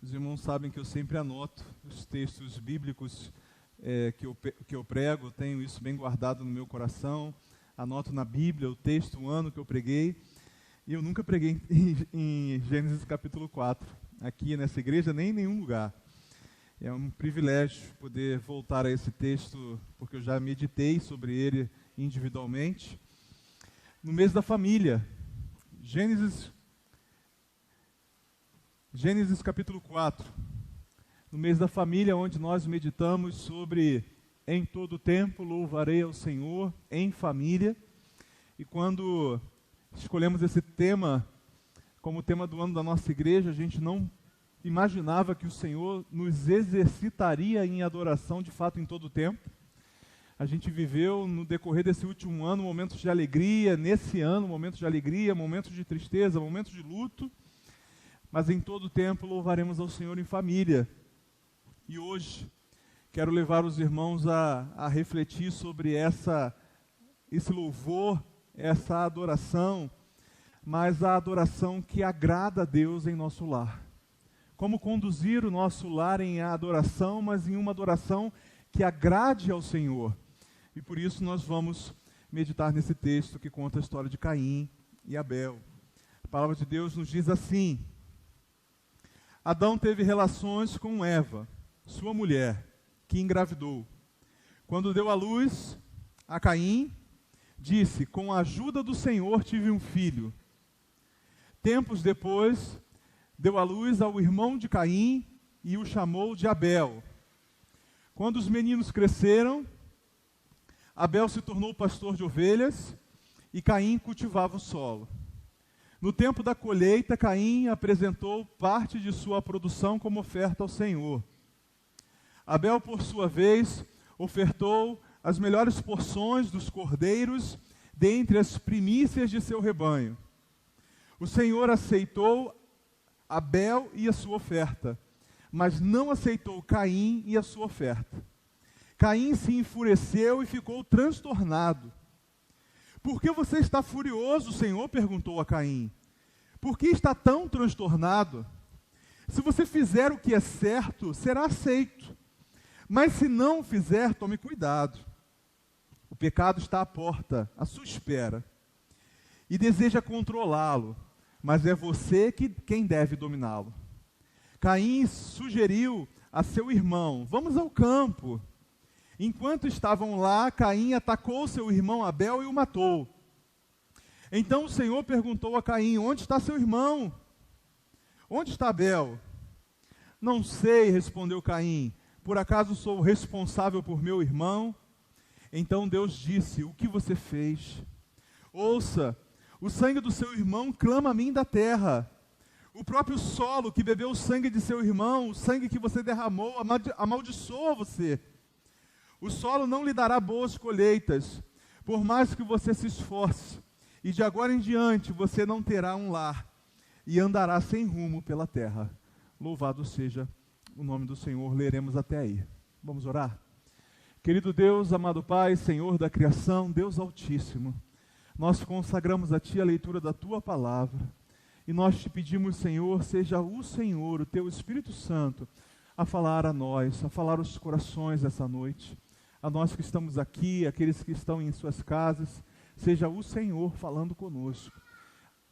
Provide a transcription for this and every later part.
Os irmãos sabem que eu sempre anoto os textos bíblicos que eu prego, tenho isso bem guardado no meu coração, anoto na Bíblia o texto, o ano que eu preguei, e eu nunca preguei em Gênesis capítulo 4, aqui nessa igreja, nem em nenhum lugar. É um privilégio poder voltar a esse texto, porque eu já meditei sobre ele individualmente. No mês da família, Gênesis capítulo 4, no mês da família, onde nós meditamos sobre em todo tempo louvarei ao Senhor, em família. E quando escolhemos esse tema como tema do ano da nossa igreja, a gente não imaginava que o Senhor nos exercitaria em adoração de fato em todo o tempo. A gente viveu no decorrer desse último ano momentos de alegria, nesse ano momentos de alegria, momentos de tristeza, momentos de luto, mas em todo o tempo louvaremos ao Senhor em família. E hoje quero levar os irmãos a refletir sobre esse louvor, essa adoração, mas a adoração que agrada a Deus em nosso lar. Como conduzir o nosso lar em adoração, mas em uma adoração que agrade ao Senhor. E por isso nós vamos meditar nesse texto que conta a história de Caim e Abel. A palavra de Deus nos diz assim: Adão teve relações com Eva, sua mulher, que engravidou. Quando deu à luz a Caim, disse: com a ajuda do Senhor tive um filho. Tempos depois, deu à luz ao irmão de Caim e o chamou de Abel. Quando os meninos cresceram, Abel se tornou pastor de ovelhas e Caim cultivava o solo. No tempo da colheita, Caim apresentou parte de sua produção como oferta ao Senhor. Abel, por sua vez, ofertou as melhores porções dos cordeiros dentre as primícias de seu rebanho. O Senhor aceitou Abel e a sua oferta, mas não aceitou Caim e a sua oferta. Caim se enfureceu e ficou transtornado. Por que você está furioso, Senhor? Perguntou a Caim. Por que está tão transtornado? Se você fizer o que é certo, será aceito. Mas se não fizer, tome cuidado. O pecado está à porta, à sua espera. E deseja controlá-lo, mas é você quem deve dominá-lo. Caim sugeriu a seu irmão: vamos ao campo. Enquanto estavam lá, Caim atacou seu irmão Abel e o matou. Então o Senhor perguntou a Caim: onde está seu irmão? Onde está Abel? Não sei, respondeu Caim. Por acaso sou responsável por meu irmão? Então Deus disse: o que você fez? Ouça, o sangue do seu irmão clama a mim da terra. O próprio solo que bebeu o sangue de seu irmão, o sangue que você derramou, amaldiçoa você. O solo não lhe dará boas colheitas, por mais que você se esforce. E de agora em diante você não terá um lar, e andará sem rumo pela terra. Louvado seja o nome do Senhor. Leremos até aí. Vamos orar? Querido Deus, amado Pai, Senhor da criação, Deus Altíssimo, nós consagramos a Ti a leitura da Tua palavra, e nós Te pedimos, Senhor, seja o Senhor, o Teu Espírito Santo, a falar a nós, a falar aos corações essa noite, a nós que estamos aqui, aqueles que estão em suas casas, seja o Senhor falando conosco.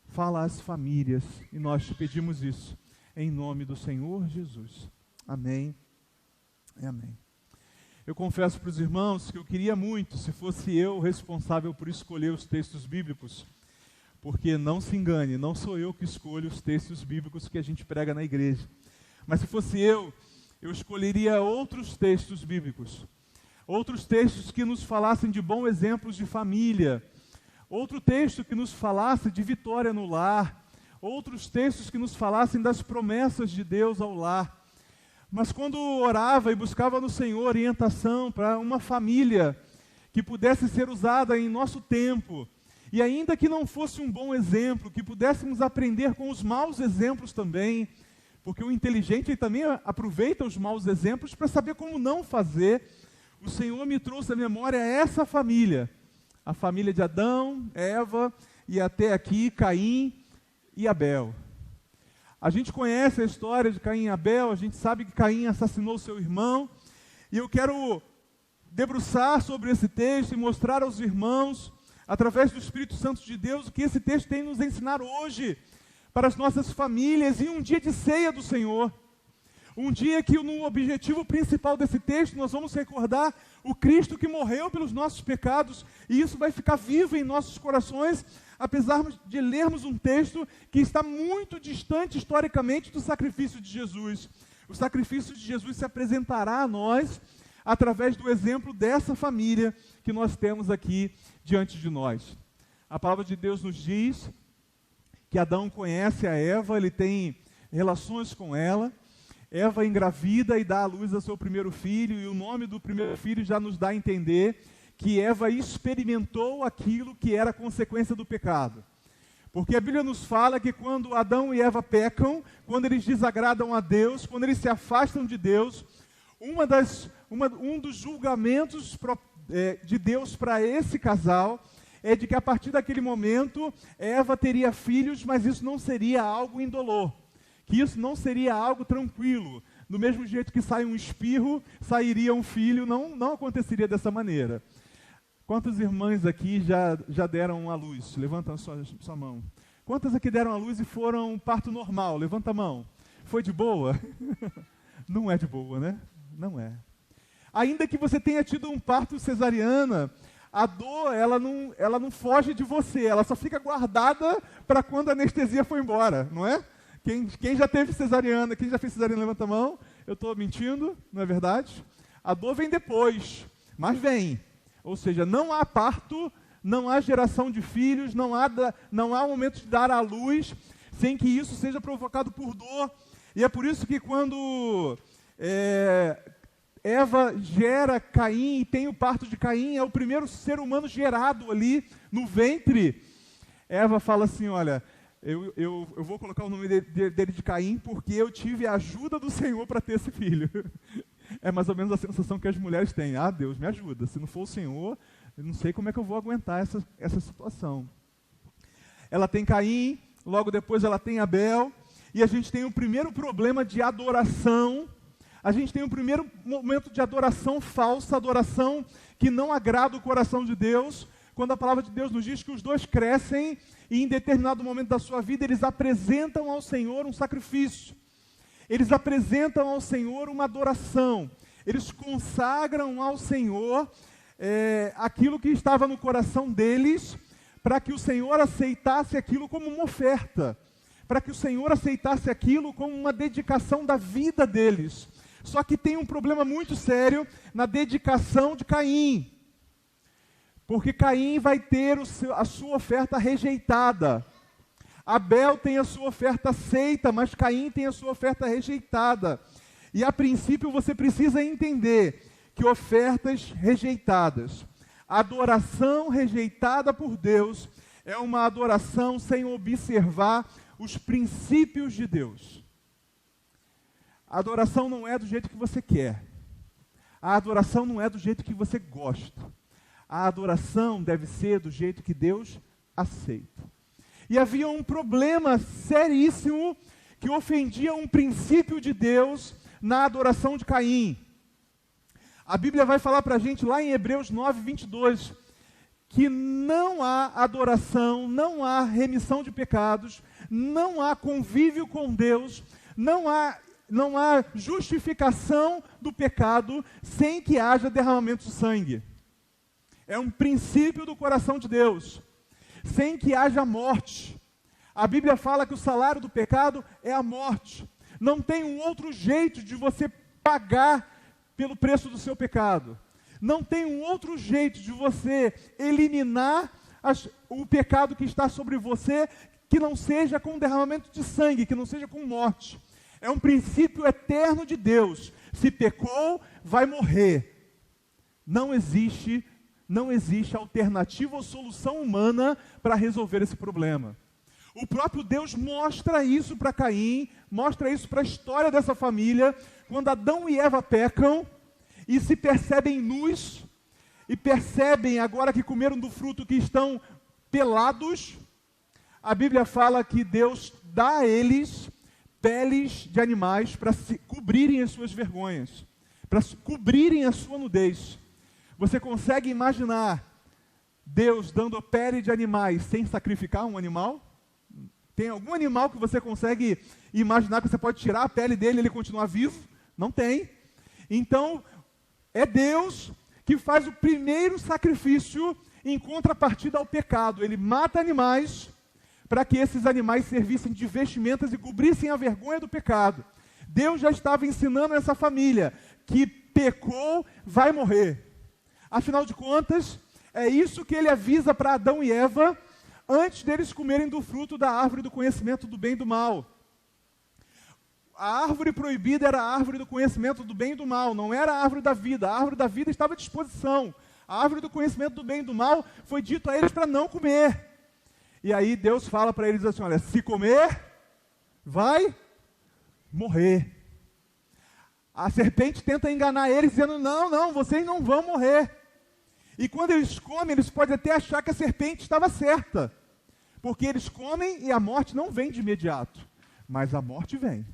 Fala às famílias, e nós Te pedimos isso, em nome do Senhor Jesus. Amém e amém. Eu confesso para os irmãos que eu queria muito, se fosse eu responsável por escolher os textos bíblicos, porque não se engane, não sou eu que escolho os textos bíblicos que a gente prega na igreja. Mas se fosse eu escolheria outros textos bíblicos, outros textos que nos falassem de bons exemplos de família, outro texto que nos falasse de vitória no lar, outros textos que nos falassem das promessas de Deus ao lar. Mas quando orava e buscava no Senhor orientação para uma família que pudesse ser usada em nosso tempo, e ainda que não fosse um bom exemplo, que pudéssemos aprender com os maus exemplos também, porque o inteligente ele também aproveita os maus exemplos para saber como não fazer, o Senhor me trouxe à memória essa família, a família de Adão, Eva e até aqui Caim e Abel. A gente conhece a história de Caim e Abel, a gente sabe que Caim assassinou seu irmão, e eu quero debruçar sobre esse texto e mostrar aos irmãos, através do Espírito Santo de Deus, o que esse texto tem nos ensinar hoje, para as nossas famílias, e um dia de ceia do Senhor. Um dia que no objetivo principal desse texto nós vamos recordar o Cristo que morreu pelos nossos pecados, e isso vai ficar vivo em nossos corações, apesar de lermos um texto que está muito distante historicamente do sacrifício de Jesus. O sacrifício de Jesus se apresentará a nós através do exemplo dessa família que nós temos aqui diante de nós. A palavra de Deus nos diz que Adão conhece a Eva, ele tem relações com ela. Eva engravida e dá à luz a seu primeiro filho, e o nome do primeiro filho já nos dá a entender que Eva experimentou aquilo que era consequência do pecado. Porque a Bíblia nos fala que quando Adão e Eva pecam, quando eles desagradam a Deus, quando eles se afastam de Deus, um dos julgamentos de Deus para esse casal é de que a partir daquele momento Eva teria filhos, mas isso não seria algo indolor, que isso não seria algo tranquilo. Do mesmo jeito que sai um espirro, sairia um filho, não aconteceria dessa maneira. Quantas irmãs aqui já deram à luz? Levanta a sua mão. Quantas aqui deram à luz e foram um parto normal? Levanta a mão. Foi de boa? Não é de boa, né? Não é. Ainda que você tenha tido um parto cesariana, a dor, ela não foge de você, ela só fica guardada para quando a anestesia for embora, não é? Quem já teve cesariana, quem já fez cesariana, levanta a mão. Eu estou mentindo, não é verdade? A dor vem depois, mas vem. Ou seja, não há parto, não há geração de filhos, não há momento de dar à luz, sem que isso seja provocado por dor. E é por isso que quando Eva gera Caim e tem o parto de Caim, é o primeiro ser humano gerado ali no ventre. Eva fala assim, olha, eu vou colocar o nome dele de Caim porque eu tive a ajuda do Senhor para ter esse filho. É mais ou menos a sensação que as mulheres têm. Ah, Deus, me ajuda. Se não for o Senhor, eu não sei como é que eu vou aguentar essa situação. Ela tem Caim, logo depois ela tem Abel, e a gente tem o primeiro problema de adoração. A gente tem o primeiro momento de adoração falsa, adoração que não agrada o coração de Deus, quando a palavra de Deus nos diz que os dois crescem e em determinado momento da sua vida eles apresentam ao Senhor um sacrifício. Eles apresentam ao Senhor uma adoração. Eles consagram ao Senhor aquilo que estava no coração deles, para que o Senhor aceitasse aquilo como uma oferta, para que o Senhor aceitasse aquilo como uma dedicação da vida deles. Só que tem um problema muito sério na dedicação de Caim, porque Caim vai ter a sua oferta rejeitada. Abel tem a sua oferta aceita, mas Caim tem a sua oferta rejeitada. E a princípio você precisa entender que ofertas rejeitadas, adoração rejeitada por Deus, é uma adoração sem observar os princípios de Deus. A adoração não é do jeito que você quer. A adoração não é do jeito que você gosta. A adoração deve ser do jeito que Deus aceita. E havia um problema seríssimo que ofendia um princípio de Deus na adoração de Caim. A Bíblia vai falar para a gente lá em Hebreus 9, 22, que não há adoração, não há remissão de pecados, não há convívio com Deus, não há justificação do pecado sem que haja derramamento de sangue. É um princípio do coração de Deus. Sem que haja morte. A Bíblia fala que o salário do pecado é a morte. Não tem um outro jeito de você pagar pelo preço do seu pecado. Não tem um outro jeito de você eliminar o pecado que está sobre você, que não seja com derramamento de sangue, que não seja com morte. É um princípio eterno de Deus. Se pecou, vai morrer. Não existe alternativa ou solução humana para resolver esse problema. O próprio Deus mostra isso para Caim, mostra isso para a história dessa família, quando Adão e Eva pecam e se percebem nus, e percebem agora que comeram do fruto que estão pelados. A Bíblia fala que Deus dá a eles peles de animais para se cobrirem as suas vergonhas, para cobrirem a sua nudez. Você consegue imaginar Deus dando a pele de animais sem sacrificar um animal? Tem algum animal que você consegue imaginar que você pode tirar a pele dele e ele continuar vivo? Não tem. Então, é Deus que faz o primeiro sacrifício em contrapartida ao pecado. Ele mata animais para que esses animais servissem de vestimentas e cobrissem a vergonha do pecado. Deus já estava ensinando essa família que pecou, vai morrer. Afinal de contas, é isso que ele avisa para Adão e Eva antes deles comerem do fruto da árvore do conhecimento do bem e do mal. A árvore proibida era a árvore do conhecimento do bem e do mal, não era a árvore da vida. A árvore da vida estava à disposição. A árvore do conhecimento do bem e do mal foi dito a eles para não comer. E aí Deus fala para eles assim, olha, se comer, vai morrer. A serpente tenta enganar eles, dizendo, não, vocês não vão morrer. E quando eles comem, eles podem até achar que a serpente estava certa. Porque eles comem e a morte não vem de imediato. Mas a morte vem.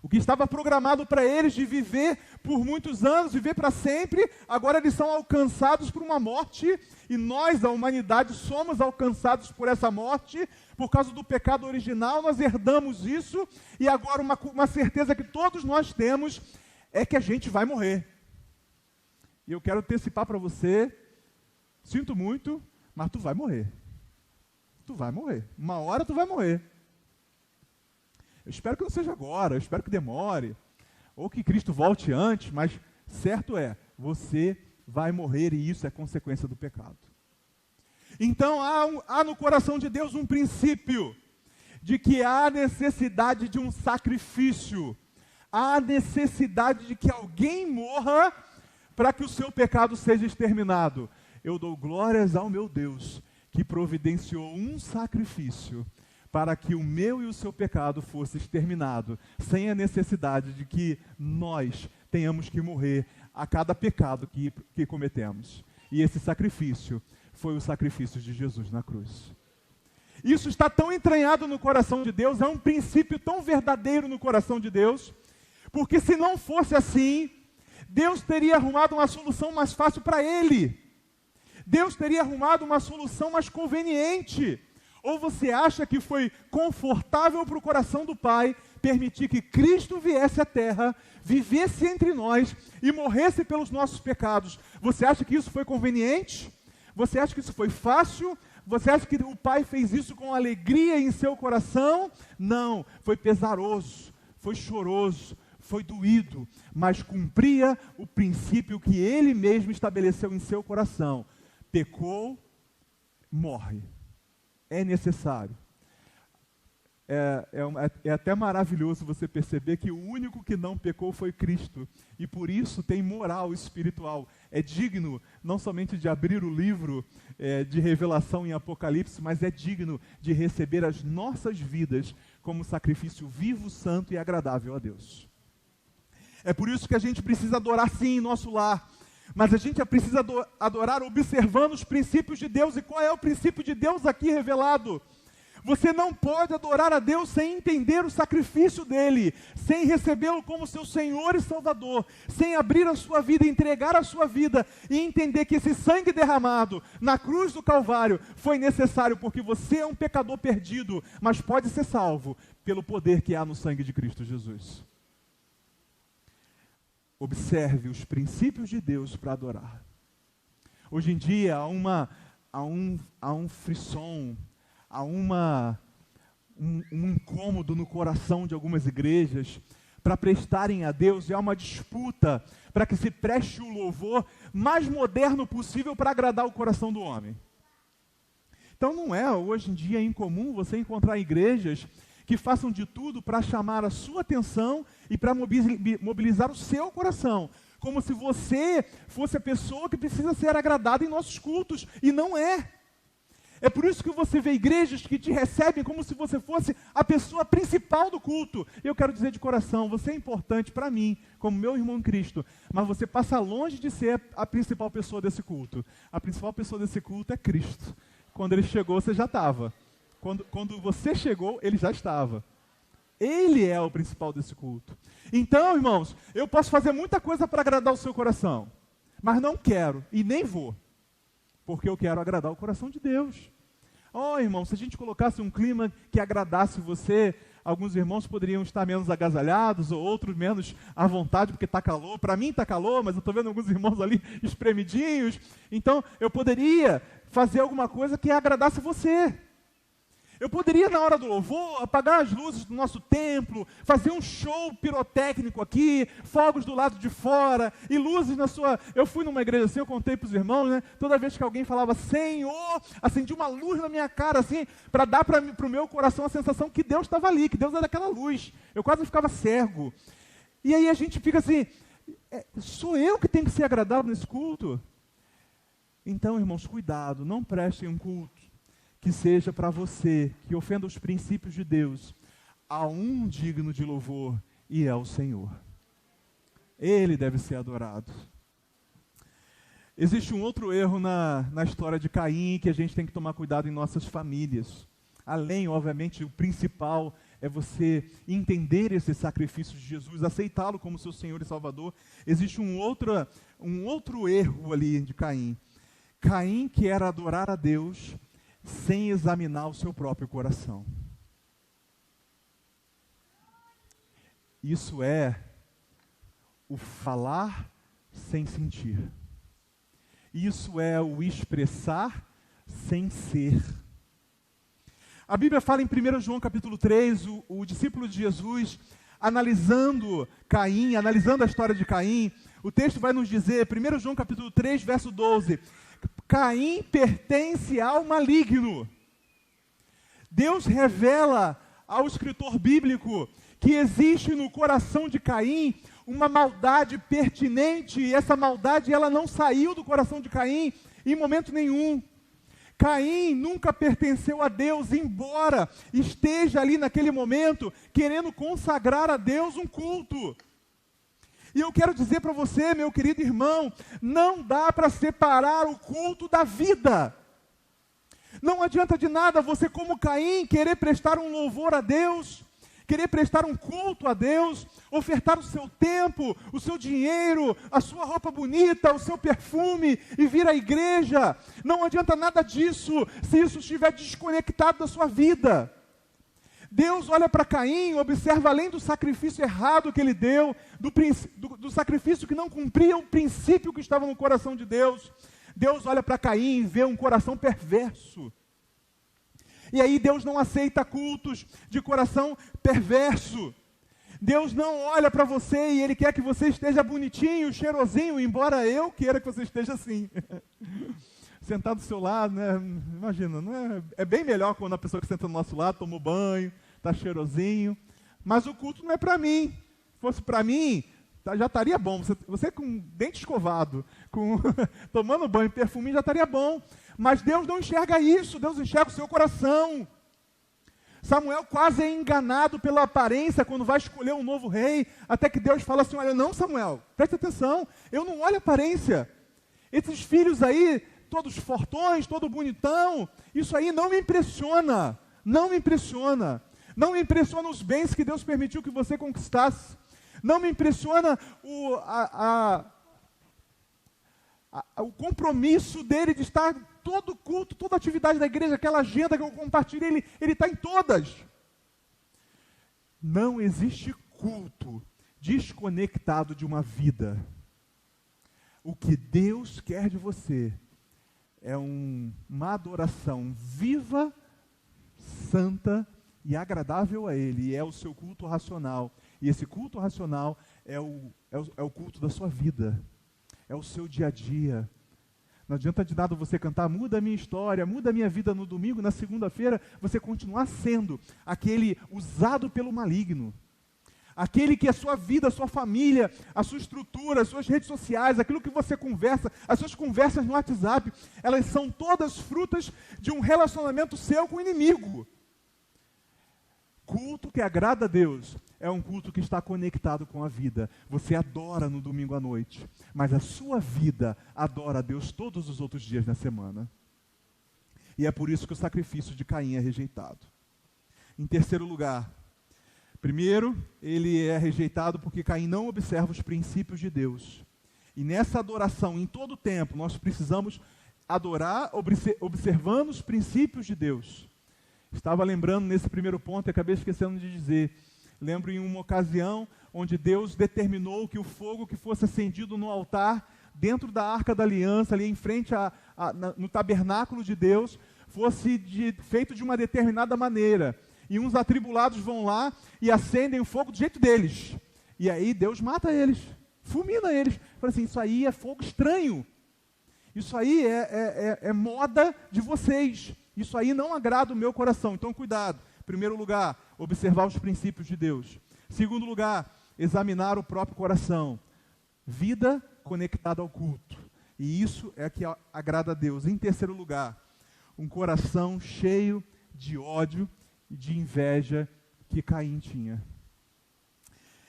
O que estava programado para eles de viver por muitos anos, viver para sempre, agora eles são alcançados por uma morte. E nós, a humanidade, somos alcançados por essa morte. Por causa do pecado original, nós herdamos isso. E agora uma certeza que todos nós temos é que a gente vai morrer. E eu quero antecipar para você, sinto muito, mas tu vai morrer. Tu vai morrer. Uma hora tu vai morrer. Eu espero que não seja agora, eu espero que demore, ou que Cristo volte antes, mas certo é, você vai morrer e isso é consequência do pecado. Então há no coração de Deus um princípio de que há necessidade de um sacrifício, há necessidade de que alguém morra para que o seu pecado seja exterminado. Eu dou glórias ao meu Deus, que providenciou um sacrifício para que o meu e o seu pecado fosse exterminado, sem a necessidade de que nós tenhamos que morrer a cada pecado que cometemos. E esse sacrifício foi o sacrifício de Jesus na cruz. Isso está tão entranhado no coração de Deus, é um princípio tão verdadeiro no coração de Deus, porque se não fosse assim, Deus teria arrumado uma solução mais fácil para ele. Deus teria arrumado uma solução mais conveniente. Ou você acha que foi confortável para o coração do Pai permitir que Cristo viesse à terra, vivesse entre nós e morresse pelos nossos pecados? Você acha que isso foi conveniente? Você acha que isso foi fácil? Você acha que o Pai fez isso com alegria em seu coração? Não, foi pesaroso, foi choroso, foi doído, mas cumpria o princípio que Ele mesmo estabeleceu em seu coração. Pecou, morre. É necessário. É até maravilhoso você perceber que o único que não pecou foi Cristo. E por isso tem moral espiritual. É digno não somente de abrir o livro de Revelação em Apocalipse, mas é digno de receber as nossas vidas como sacrifício vivo, santo e agradável a Deus. É por isso que a gente precisa adorar sim em nosso lar. Mas a gente precisa adorar observando os princípios de Deus. E qual é o princípio de Deus aqui revelado? Você não pode adorar a Deus sem entender o sacrifício dele, sem recebê-lo como seu Senhor e Salvador, sem abrir a sua vida, entregar a sua vida e entender que esse sangue derramado na cruz do Calvário foi necessário porque você é um pecador perdido, mas pode ser salvo pelo poder que há no sangue de Cristo Jesus. Observe os princípios de Deus para adorar. Hoje em dia há um frisson, há um incômodo no coração de algumas igrejas para prestarem a Deus, e há uma disputa para que se preste o louvor mais moderno possível para agradar o coração do homem. Então não é hoje em dia incomum você encontrar igrejas que façam de tudo para chamar a sua atenção e para mobilizar o seu coração, como se você fosse a pessoa que precisa ser agradada em nossos cultos, e não é. É por isso que você vê igrejas que te recebem como se você fosse a pessoa principal do culto. Eu quero dizer de coração, você é importante para mim, como meu irmão em Cristo, mas você passa longe de ser a principal pessoa desse culto. A principal pessoa desse culto é Cristo. Quando ele chegou, você já estava. Quando você chegou, ele já estava. Ele é o principal desse culto. Então, irmãos, eu posso fazer muita coisa para agradar o seu coração, mas não quero e nem vou, porque eu quero agradar o coração de Deus. Oh, irmão, se a gente colocasse um clima que agradasse você, alguns irmãos poderiam estar menos agasalhados, ou outros menos à vontade, porque está calor. Para mim está calor, mas eu estou vendo alguns irmãos ali espremidinhos. Então, eu poderia fazer alguma coisa que agradasse você. Eu poderia, na hora do louvor, apagar as luzes do nosso templo, fazer um show pirotécnico aqui, fogos do lado de fora, e luzes na sua... Eu fui numa igreja assim, eu contei para os irmãos, né? Toda vez que alguém falava Senhor, acendia uma luz na minha cara, assim, para dar para o meu coração a sensação que Deus estava ali, que Deus era aquela luz. Eu quase ficava cego. E aí a gente fica assim, sou eu que tenho que ser agradável nesse culto? Então, irmãos, cuidado, não prestem um culto que seja para você, que ofenda os princípios de Deus. Há um digno de louvor, e é o Senhor. Ele deve ser adorado. Existe um outro erro na história de Caim, que a gente tem que tomar cuidado em nossas famílias. Além, obviamente, o principal é você entender esse sacrifício de Jesus, aceitá-lo como seu Senhor e Salvador. Existe um outro erro ali de Caim. Caim quer adorar a Deus sem examinar o seu próprio coração. Isso é o falar sem sentir. Isso é o expressar sem ser. A Bíblia fala em 1 João capítulo 3, o discípulo de Jesus, analisando Caim, analisando a história de Caim, o texto vai nos dizer, 1 João capítulo 3, verso 12, Caim pertence ao maligno. Deus revela ao escritor bíblico que existe no coração de Caim uma maldade pertinente, e essa maldade ela não saiu do coração de Caim em momento nenhum. Caim nunca pertenceu a Deus, embora esteja ali naquele momento querendo consagrar a Deus um culto. E eu quero dizer para você, meu querido irmão, não dá para separar o culto da vida. Não adianta de nada você, como Caim, querer prestar um louvor a Deus, querer prestar um culto a Deus, ofertar o seu tempo, o seu dinheiro, a sua roupa bonita, o seu perfume e vir à igreja. Não adianta nada disso se isso estiver desconectado da sua vida. Deus olha para Caim, observa além do sacrifício errado que ele deu, do sacrifício que não cumpria o princípio que estava no coração de Deus. Deus olha para Caim e vê um coração perverso. E aí Deus não aceita cultos de coração perverso. Deus não olha para você e Ele quer que você esteja bonitinho, cheirosinho, embora eu queira que você esteja assim. Sentado do seu lado, né? Imagina, não é bem melhor quando a pessoa que senta do nosso lado tomou banho, está cheirosinho. Mas o culto não é para mim. Se fosse para mim, já estaria bom. Você com dente escovado, tomando banho, perfuminho, já estaria bom. Mas Deus não enxerga isso, Deus enxerga o seu coração. Samuel quase é enganado pela aparência quando vai escolher um novo rei, até que Deus fala assim, olha, não Samuel, presta atenção, eu não olho a aparência. Esses filhos aí, todos fortões, todo bonitão, isso aí não me impressiona, não me impressiona. Não me impressiona os bens que Deus permitiu que você conquistasse. Não me impressiona o compromisso dele de estar todo culto, toda atividade da igreja, aquela agenda que eu compartilhei, ele está em todas. Não existe culto desconectado de uma vida. O que Deus quer de você é uma adoração viva, santa e agradável a Ele, e é o seu culto racional. E esse culto racional é o culto da sua vida, é o seu dia a dia. Não adianta de nada você cantar, muda a minha história, muda a minha vida no domingo, na segunda-feira, você continuar sendo aquele usado pelo maligno. Aquele que a sua vida, a sua família, a sua estrutura, as suas redes sociais, aquilo que você conversa, as suas conversas no WhatsApp, elas são todas frutas de um relacionamento seu com o inimigo. Culto que agrada a Deus é um culto que está conectado com a vida. Você adora no domingo à noite, mas a sua vida adora a Deus todos os outros dias da semana. E é por isso que o sacrifício de Caim é rejeitado. Em terceiro lugar, Primeiro, ele é rejeitado porque Caim não observa os princípios de Deus. E nessa adoração, em todo tempo, nós precisamos adorar observando os princípios de Deus. Estava lembrando nesse primeiro ponto e acabei esquecendo de dizer. Lembro em uma ocasião onde Deus determinou que o fogo que fosse acendido no altar, dentro da Arca da Aliança, ali em frente no tabernáculo de Deus, fosse feito de uma determinada maneira. E uns atribulados vão lá e acendem o fogo do jeito deles. E aí Deus mata eles, fulmina eles. Fala assim, isso aí é fogo estranho. Isso aí é moda de vocês. Isso aí não agrada o meu coração. Então, cuidado. Primeiro lugar, observar os princípios de Deus. Segundo lugar, examinar o próprio coração. Vida conectada ao culto. E isso é que agrada a Deus. Em terceiro lugar, um coração cheio de ódio e de inveja que Caim tinha.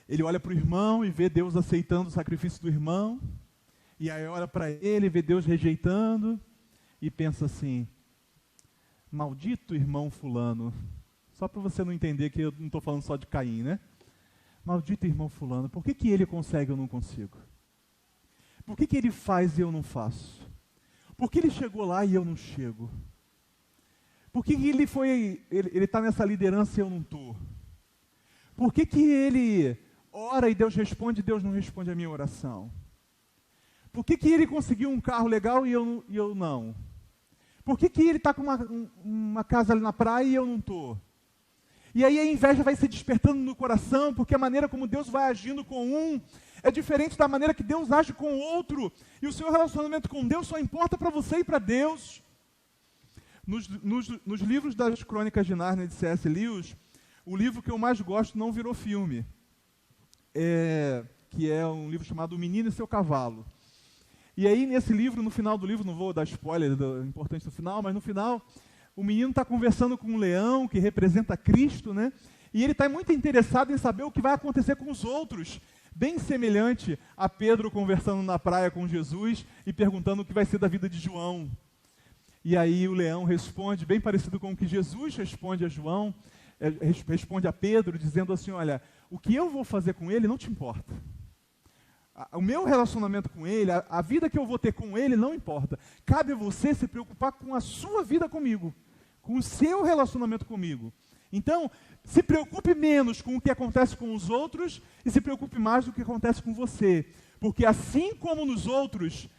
Ele olha para o irmão e vê Deus aceitando o sacrifício do irmão. E aí olha para ele e vê Deus rejeitando. E pensa assim, maldito irmão fulano. Só para você não entender que eu não estou falando só de Caim, né? Maldito irmão fulano, por que ele consegue e eu não consigo? Por que ele faz e eu não faço? Por que ele chegou lá e eu não chego? Por que ele está nessa liderança e eu não estou? Por que ele ora e Deus responde não responde a minha oração? Por que ele conseguiu um carro legal e eu não? Por que ele está com uma casa ali na praia e eu não estou? E aí a inveja vai se despertando no coração, porque a maneira como Deus vai agindo com um é diferente da maneira que Deus age com o outro. E o seu relacionamento com Deus só importa para você e para Deus. Nos livros das Crônicas de Nárnia de C.S. Lewis, o livro que eu mais gosto não virou filme, que é um livro chamado O Menino e Seu Cavalo. E aí nesse livro, no final do livro, não vou dar spoiler importante no final, mas no final o menino está conversando com um leão que representa Cristo, né? E ele está muito interessado em saber o que vai acontecer com os outros, bem semelhante a Pedro conversando na praia com Jesus e perguntando o que vai ser da vida de João. E aí o leão responde, bem parecido com o que Jesus responde a João, responde a Pedro, dizendo assim, olha, o que eu vou fazer com ele não te importa. O meu relacionamento com ele, a vida que eu vou ter com ele não importa. Cabe a você se preocupar com a sua vida comigo, com o seu relacionamento comigo. Então, se preocupe menos com o que acontece com os outros e se preocupe mais do que acontece com você. Porque assim como nos outros,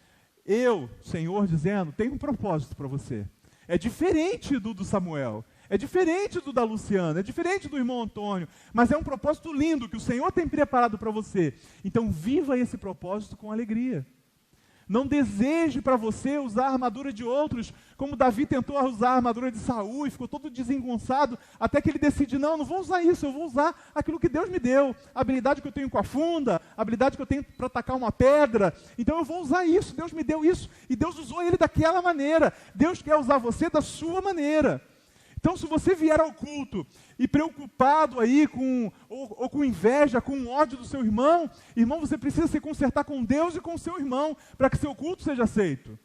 eu, Senhor, dizendo, tenho um propósito para você. É diferente do Samuel, é diferente do da Luciana, é diferente do irmão Antônio, mas é um propósito lindo que o Senhor tem preparado para você. Então viva esse propósito com alegria. Não deseje para você usar a armadura de outros, como Davi tentou usar a armadura de Saul e ficou todo desengonçado, até que ele decide, não vou usar isso, eu vou usar aquilo que Deus me deu, a habilidade que eu tenho com a funda, a habilidade que eu tenho para atacar uma pedra, então eu vou usar isso, Deus me deu isso, e Deus usou ele daquela maneira. Deus quer usar você da sua maneira. Então, se você vier ao culto e preocupado aí ou com inveja, com ódio do seu irmão, você precisa se consertar com Deus e com o seu irmão, para que seu culto seja aceito.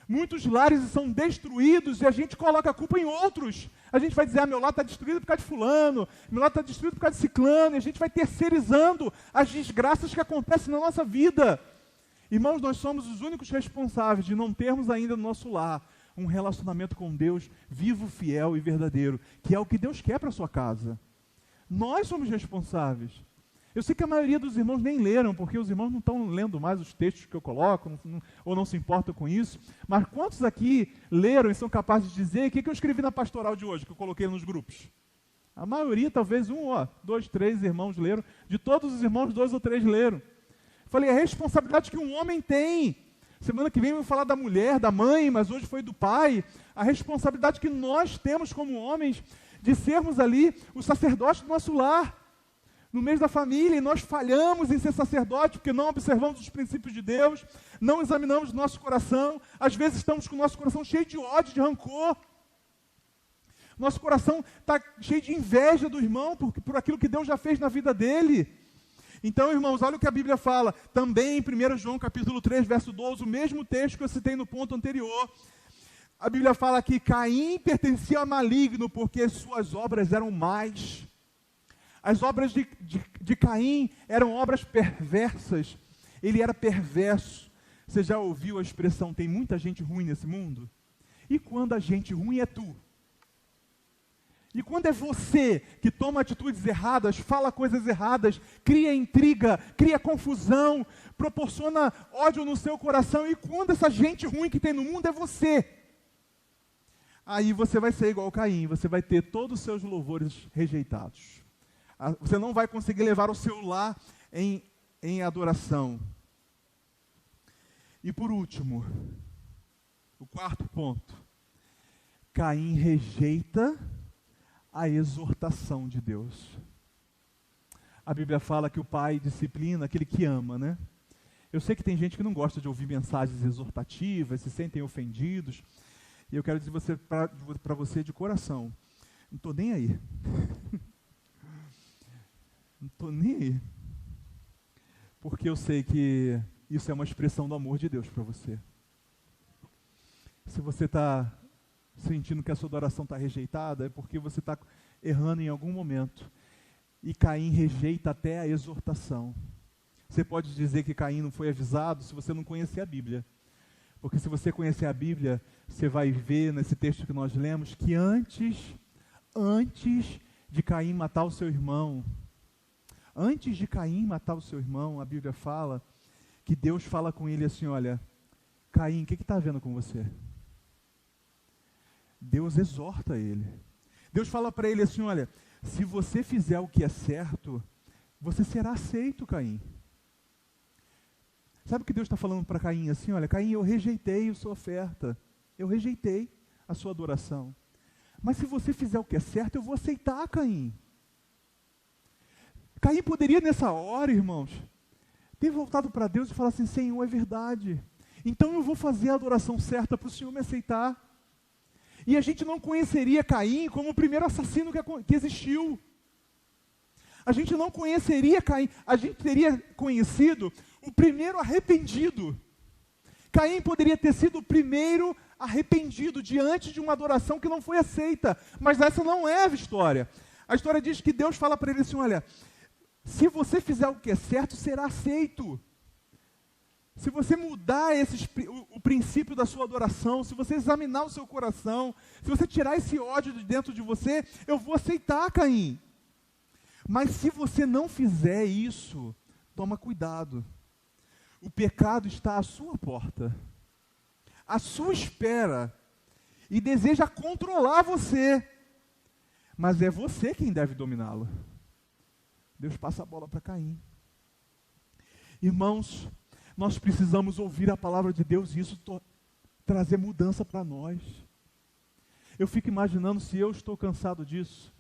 Muitos lares são destruídos e a gente coloca a culpa em outros. A gente vai dizer, meu lar está destruído por causa de fulano, meu lar está destruído por causa de ciclano, e a gente vai terceirizando as desgraças que acontecem na nossa vida. Irmãos, nós somos os únicos responsáveis de não termos ainda no nosso lar um relacionamento com Deus vivo, fiel e verdadeiro, que é o que Deus quer para a sua casa. Nós somos responsáveis. Eu sei que a maioria dos irmãos nem leram, porque os irmãos não estão lendo mais os textos que eu coloco, ou não se importam com isso, mas quantos aqui leram e são capazes de dizer o que eu escrevi na pastoral de hoje, que eu coloquei nos grupos? A maioria, talvez 2, 3 irmãos leram, de todos os irmãos, 2 ou 3 leram. Falei, a responsabilidade que um homem tem. Semana que vem eu vou falar da mulher, da mãe, mas hoje foi do pai. A responsabilidade que nós temos como homens de sermos ali os sacerdotes do nosso lar. No mês da família, e nós falhamos em ser sacerdote porque não observamos os princípios de Deus, não examinamos nosso coração. Às vezes estamos com o nosso coração cheio de ódio, de rancor. Nosso coração está cheio de inveja do irmão por aquilo que Deus já fez na vida dele. Então, irmãos, olha o que a Bíblia fala, também em 1 João capítulo 3, verso 12, o mesmo texto que eu citei no ponto anterior. A Bíblia fala que Caim pertencia ao maligno porque suas obras eram más. As obras de Caim eram obras perversas. Ele era perverso. Você já ouviu a expressão, tem muita gente ruim nesse mundo? E quando a gente ruim é tu? E quando é você que toma atitudes erradas, fala coisas erradas, cria intriga, cria confusão, proporciona ódio no seu coração, e quando essa gente ruim que tem no mundo é você, aí você vai ser igual Caim, você vai ter todos os seus louvores rejeitados. Você não vai conseguir levar o seu lar em adoração. E por último, o quarto ponto, Caim rejeita a exortação de Deus. A Bíblia fala que o pai disciplina aquele que ama, né? Eu sei que tem gente que não gosta de ouvir mensagens exortativas, se sentem ofendidos, e eu quero dizer para você de coração, não estou nem aí. Não estou nem aí. Porque eu sei que isso é uma expressão do amor de Deus para você. Se você está sentindo que a sua adoração está rejeitada, é porque você está errando em algum momento. E Caim rejeita até a exortação. Você pode dizer que Caim não foi avisado se você não conhecer a Bíblia. Porque se você conhecer a Bíblia, você vai ver nesse texto que nós lemos que antes de Caim matar o seu irmão, a Bíblia fala que Deus fala com ele assim, olha, Caim, o que está havendo com você? Deus exorta ele. Deus fala para ele assim, olha, se você fizer o que é certo, você será aceito, Caim. Sabe o que Deus está falando para Caim assim? Olha, Caim, eu rejeitei a sua oferta, eu rejeitei a sua adoração. Mas se você fizer o que é certo, eu vou aceitar, Caim. Caim poderia nessa hora, irmãos, ter voltado para Deus e falar assim, Senhor, é verdade. Então eu vou fazer a adoração certa para o Senhor me aceitar. E a gente não conheceria Caim como o primeiro assassino que existiu. A gente não conheceria Caim, a gente teria conhecido o primeiro arrependido. Caim poderia ter sido o primeiro arrependido diante de uma adoração que não foi aceita. Mas essa não é a história. A história diz que Deus fala para ele assim, olha, se você fizer o que é certo, será aceito. Se você mudar o princípio da sua adoração, se você examinar o seu coração, se você tirar esse ódio de dentro de você, eu vou aceitar, Caim. Mas se você não fizer isso, toma cuidado. O pecado está à sua porta, à sua espera, e deseja controlar você. Mas é você quem deve dominá-lo. Deus passa a bola para Caim. Irmãos, nós precisamos ouvir a palavra de Deus e isso trazer mudança para nós. Eu fico imaginando, se eu estou cansado disso,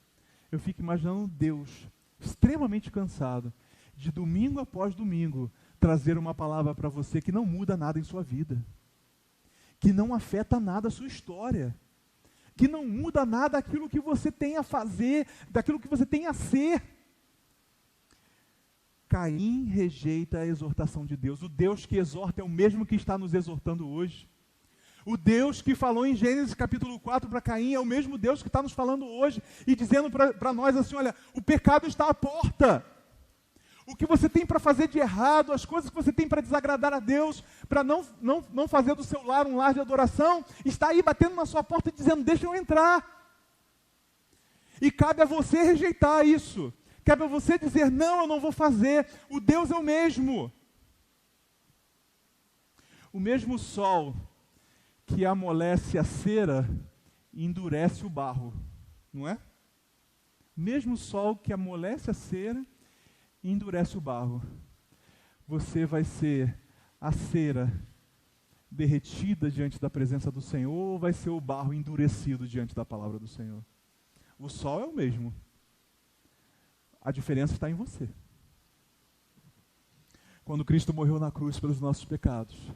eu fico imaginando Deus extremamente cansado, de domingo após domingo, trazer uma palavra para você que não muda nada em sua vida, que não afeta nada a sua história, que não muda nada aquilo que você tem a fazer, daquilo que você tem a ser. Caim rejeita a exortação de Deus. O Deus que exorta é o mesmo que está nos exortando hoje. O Deus que falou em Gênesis capítulo 4 para Caim é o mesmo Deus que está nos falando hoje e dizendo para nós assim, olha, o pecado está à porta. O que você tem para fazer de errado, as coisas que você tem para desagradar a Deus, para não fazer do seu lar um lar de adoração, está aí batendo na sua porta e dizendo, deixa eu entrar. E cabe a você rejeitar isso. Cabe a você dizer, não, eu não vou fazer. O Deus é o mesmo. O mesmo sol que amolece a cera e endurece o barro, não é? Mesmo sol que amolece a cera e endurece o barro. Você vai ser a cera derretida diante da presença do Senhor ou vai ser o barro endurecido diante da palavra do Senhor? O sol é o mesmo. A diferença está em você. Quando Cristo morreu na cruz pelos nossos pecados,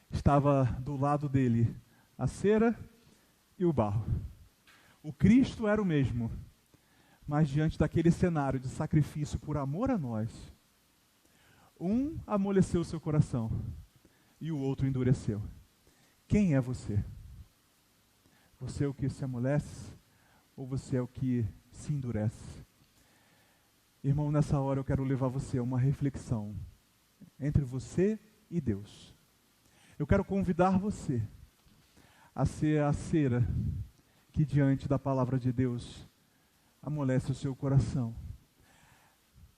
estava do lado dele a cera e o barro. O Cristo era o mesmo, mas diante daquele cenário de sacrifício por amor a nós, um amoleceu seu coração e o outro endureceu. Quem é você? Você é o que se amolece ou você é o que se endurece? Irmão, nessa hora eu quero levar você a uma reflexão entre você e Deus. Eu quero convidar você a ser a cera que diante da palavra de Deus amolece o seu coração.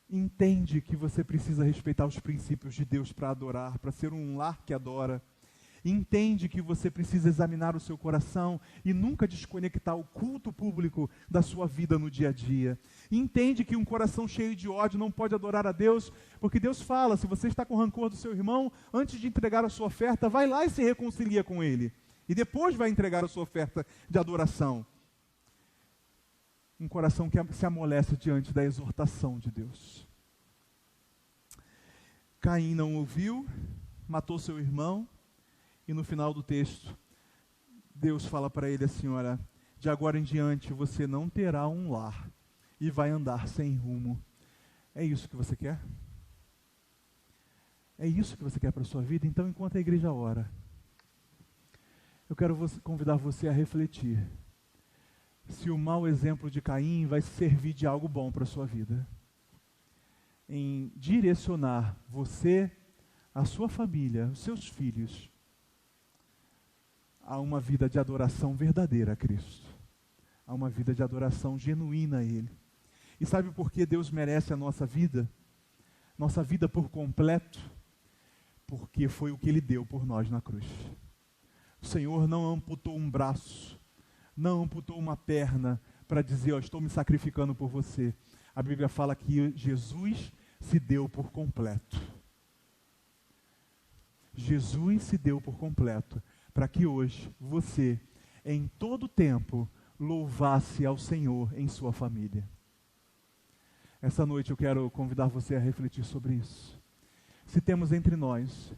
Entende que você precisa respeitar os princípios de Deus para adorar, para ser um lar que adora. Entende que você precisa examinar o seu coração e nunca desconectar o culto público da sua vida no dia a dia. Entende que um coração cheio de ódio não pode adorar a Deus, porque Deus fala, se você está com rancor do seu irmão, antes de entregar a sua oferta, vai lá e se reconcilia com ele. E depois vai entregar a sua oferta de adoração. Um coração que se amolece diante da exortação de Deus. Caim não ouviu, matou seu irmão, e no final do texto, Deus fala para ele assim, olha, de agora em diante você não terá um lar e vai andar sem rumo. É isso que você quer? É isso que você quer para a sua vida? Então, enquanto a igreja ora, eu quero convidar você a refletir se o mau exemplo de Caim vai servir de algo bom para a sua vida. Em direcionar você, a sua família, os seus filhos, a uma vida de adoração verdadeira a Cristo. A uma vida de adoração genuína a Ele. E sabe por que Deus merece a nossa vida? Nossa vida por completo? Porque foi o que Ele deu por nós na cruz. O Senhor não amputou um braço, não amputou uma perna para dizer, estou me sacrificando por você. A Bíblia fala que Jesus se deu por completo. Jesus se deu por completo, para que hoje você, em todo tempo, louvasse ao Senhor em sua família. Essa noite eu quero convidar você a refletir sobre isso. Se temos entre nós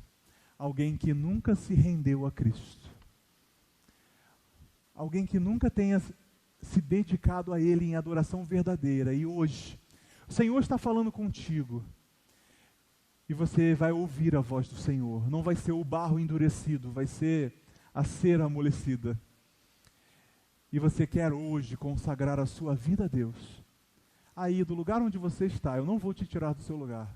alguém que nunca se rendeu a Cristo, alguém que nunca tenha se dedicado a Ele em adoração verdadeira, e hoje o Senhor está falando contigo, e você vai ouvir a voz do Senhor, não vai ser o barro endurecido, vai ser a cera amolecida, e você quer hoje consagrar a sua vida a Deus, aí do lugar onde você está, eu não vou te tirar do seu lugar.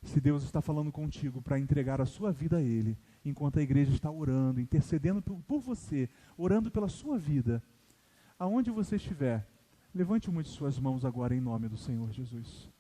Se Deus está falando contigo para entregar a sua vida a Ele, enquanto a igreja está orando, intercedendo por você, orando pela sua vida, aonde você estiver, levante uma de suas mãos agora em nome do Senhor Jesus.